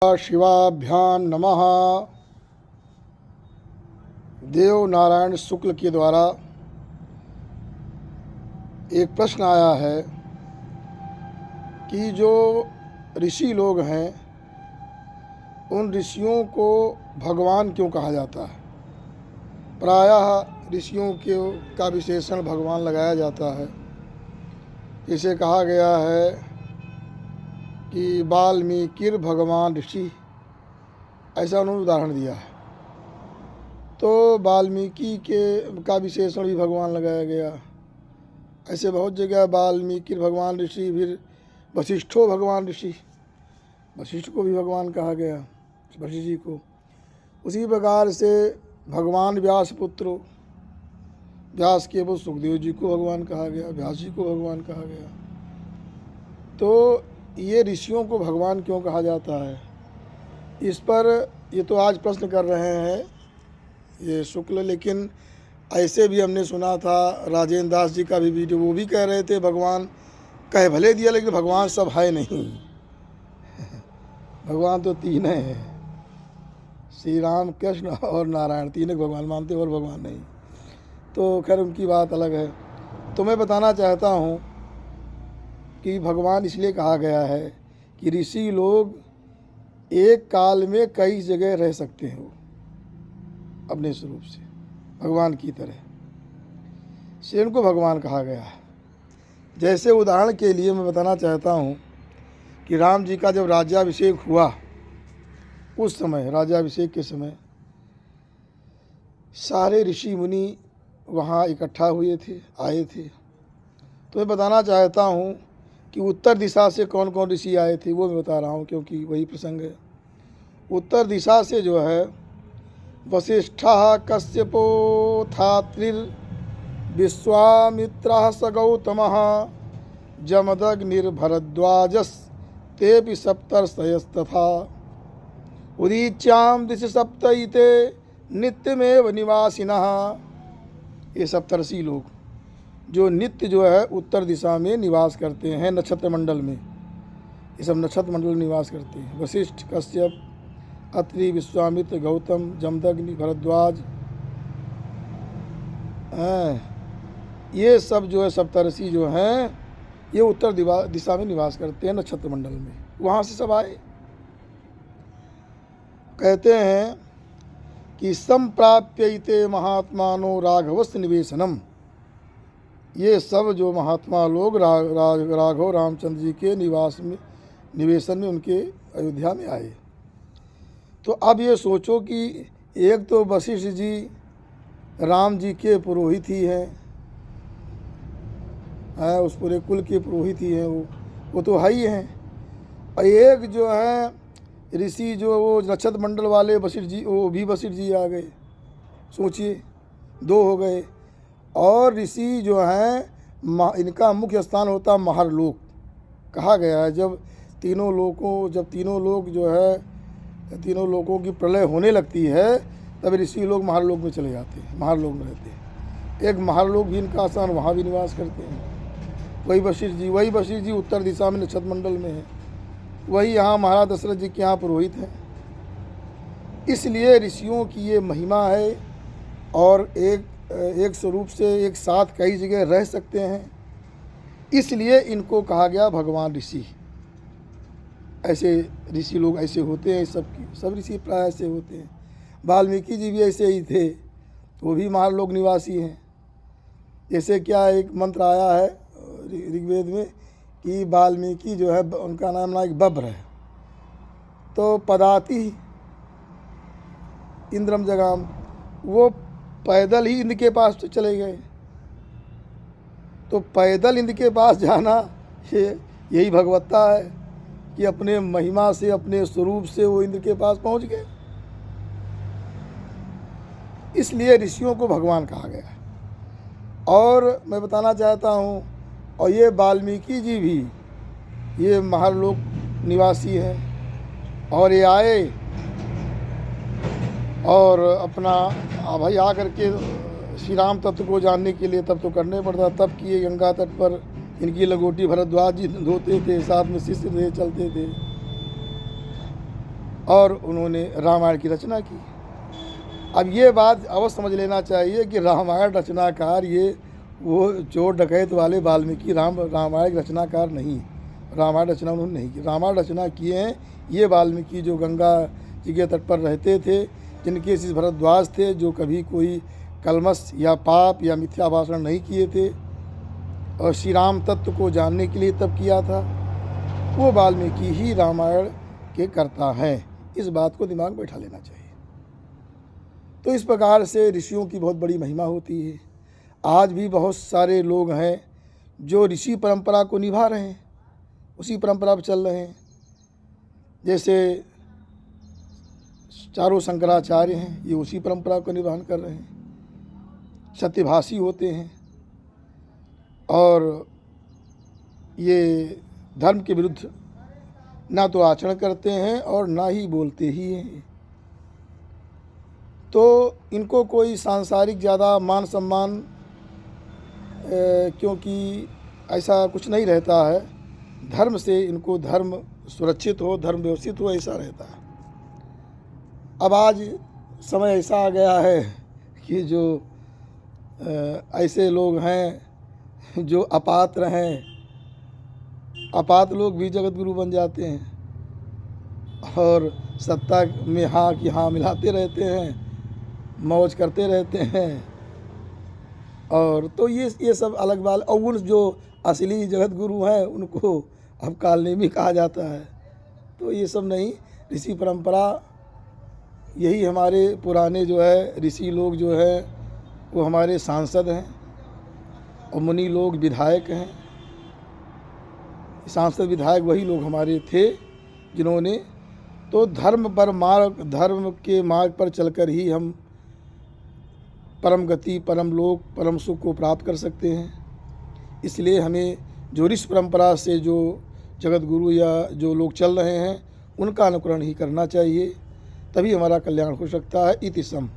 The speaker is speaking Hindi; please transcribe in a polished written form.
शिवाभ्यां नमः। देव नारायण शुक्ल के द्वारा एक प्रश्न आया है कि जो ऋषि लोग हैं उन ऋषियों को भगवान क्यों कहा जाता है। प्रायः ऋषियों के का विशेषण भगवान लगाया जाता है। इसे कहा गया है कि वाल्मीकिर भगवान ऋषि, ऐसा उन्होंने उदाहरण दिया है। तो वाल्मीकि का विशेषण भी भगवान लगाया गया। ऐसे बहुत जगह वाल्मीकिर भगवान ऋषि, फिर वशिष्ठो भगवान ऋषि, वशिष्ठ को भी भगवान कहा गया, वशिष्ठ जी को। उसी प्रकार से भगवान व्यास पुत्र, व्यास के वो सुखदेव जी को भगवान कहा गया, व्यास जी को भगवान कहा गया। तो ये ऋषियों को भगवान क्यों कहा जाता है, इस पर ये तो आज प्रश्न कर रहे हैं ये शुक्ल। लेकिन ऐसे भी हमने सुना था, राजेंद्र दास जी का भी वीडियो, वो भी कह रहे थे भगवान कह भले दिया लेकिन भगवान सब है नहीं। भगवान तो तीन हैं, श्री राम कृष्ण और नारायण, तीन भगवान मानते और भगवान नहीं। तो खैर उनकी बात अलग है। तो मैं बताना चाहता हूँ कि भगवान इसलिए कहा गया है कि ऋषि लोग एक काल में कई जगह रह सकते हैं, वो अपने स्वरूप से भगवान की तरह से उनको भगवान कहा गया है। जैसे उदाहरण के लिए मैं बताना चाहता हूँ कि राम जी का जब राज्याभिषेक हुआ, उस समय राज्याभिषेक के समय सारे ऋषि मुनि वहाँ इकट्ठा हुए थे, आए थे। तो मैं बताना चाहता हूँ कि उत्तर दिशा से कौन कौन ऋषि आए थे, वो मैं बता रहा हूँ क्योंकि वही प्रसंग है। उत्तर दिशा से जो है वसिष्ठः कश्यपोऽथात्रिर् विश्वामित्रः स गौतमः जमदग्निर्भरद्वाजस्तेऽपि सप्तर्षयस्तथा उदीच्यां दिशि सप्तैते नित्यमेव निवासिनः। ये सप्तर्षि लोग जो नित्य जो है उत्तर दिशा में निवास करते हैं, नक्षत्र मंडल में, ये सब नक्षत्र मंडल में निवास करते हैं। वशिष्ठ, कश्यप, अत्रि, विश्वामित्र, गौतम, जमदग्नि, भरद्वाज, ये सब जो है सप्तर्षि जो हैं ये उत्तर दिशा में निवास करते हैं, नक्षत्र मंडल में। वहाँ से सब आए। कहते हैं कि संप्राप्यैते महात्मानो राघवस्य निवेशनम। ये सब जो महात्मा लोग राघव रामचंद्र जी के निवेशन में उनके अयोध्या में आए। तो अब ये सोचो कि एक तो वशिष्ठ जी राम जी के पुरोहित ही हैं, उस पूरे कुल के पुरोहित ही हैं, वो तो है ही हैं। और एक जो है ऋषि जो वो नक्षत्र मंडल वाले वशिष्ठ जी, वो भी वशिष्ठ जी आ गए। सोचिए, दो हो गए। और ऋषि जो हैं इनका मुख्य स्थान होता महरलोक। कहा गया है जब तीनों लोग जो है तीनों लोगों की प्रलय होने लगती है तब ऋषि लोग महरलोक में चले जाते हैं, महरलोक में रहते हैं। एक महरलोक भी इनका स्थान, वहाँ भी निवास करते हैं। वही वशिष्ठ जी उत्तर दिशा में नक्षत्र मंडल में है। वही यहाँ महाराज दशरथ जी के यहाँ पुरोहित हैं। इसलिए ऋषियों की ये महिमा है और एक स्वरूप से एक साथ कई जगह रह सकते हैं, इसलिए इनको कहा गया भगवान ऋषि। ऐसे ऋषि लोग ऐसे होते हैं, सब ऋषि प्राय ऐसे होते हैं। वाल्मीकि जी भी ऐसे ही थे, वो भी महरलोक निवासी हैं। जैसे क्या एक मंत्र आया है ऋग्वेद में कि वाल्मीकि जो है उनका नाम ना एक बब्र है, तो पदाति इंद्रम जगाम, वो पैदल ही इंद्र के पास तो चले गए। तो पैदल इंद्र के पास जाना यही भगवत्ता है कि अपने महिमा से, अपने स्वरूप से वो इंद्र के पास पहुंच गए। इसलिए ऋषियों को भगवान कहा गया। और मैं बताना चाहता हूँ, और ये वाल्मीकि जी भी ये महरलोक निवासी हैं। और ये आए और अपना भाई आ करके श्री राम तत्व को जानने के लिए तब तो करने पड़ता। तब किए गंगा तट पर इनकी लंगोटी भरद्वाज जी धोते थे, साथ में शिष्य थे, चलते थे। और उन्होंने रामायण की रचना की। अब ये बात अवश्य समझ लेना चाहिए कि रामायण रचनाकार ये वो चोर डकैत वाले वाल्मीकि रामायण के रचनाकार नहीं, रामायण रचना उन्होंने नहीं की। रामायण रचना किए हैं ये वाल्मीकि जो गंगा जी के तट पर रहते थे, जिनके शिष्य भरद्वाज थे, जो कभी कोई कलमश या पाप या मिथ्या भाषण नहीं किए थे और श्री राम तत्व को जानने के लिए तब किया था, वो वाल्मीकि ही रामायण के कर्ता हैं। इस बात को दिमाग में बैठा लेना चाहिए। तो इस प्रकार से ऋषियों की बहुत बड़ी महिमा होती है। आज भी बहुत सारे लोग हैं जो ऋषि परंपरा को निभा रहे हैं, उसी परंपरा पर चल रहे हैं। जैसे चारों शंकराचार्य हैं, ये उसी परंपरा को निवारण कर रहे हैं, सत्यभाषी होते हैं और ये धर्म के विरुद्ध ना तो आचरण करते हैं और ना ही बोलते ही हैं। तो इनको कोई सांसारिक ज़्यादा मान सम्मान क्योंकि ऐसा कुछ नहीं रहता है, धर्म से इनको धर्म सुरक्षित हो, धर्म व्यवस्थित हो, ऐसा रहता है। अब आज समय ऐसा आ गया है कि जो ऐसे लोग हैं जो अपात्र हैं, अपात्र लोग भी जगत गुरु बन जाते हैं और सत्ता में हाँ कि हाँ मिलाते रहते हैं, मौज करते रहते हैं। और तो ये सब अलग बात। और उन जो असली जगत गुरु हैं उनको अब कालनेमी कहा जाता है। तो ये सब नहीं, ऋषि परंपरा यही हमारे पुराने जो है ऋषि लोग जो है वो हमारे सांसद हैं और मुनि लोग विधायक हैं। सांसद विधायक वही लोग हमारे थे जिन्होंने तो धर्म के मार्ग पर चलकर ही हम परम गति, परम लोक, परम सुख को प्राप्त कर सकते हैं। इसलिए हमें जो ऋषि परंपरा से जो जगत गुरु या जो लोग चल रहे हैं उनका अनुकरण ही करना चाहिए, तभी हमारा कल्याण हो सकता है। इति सम।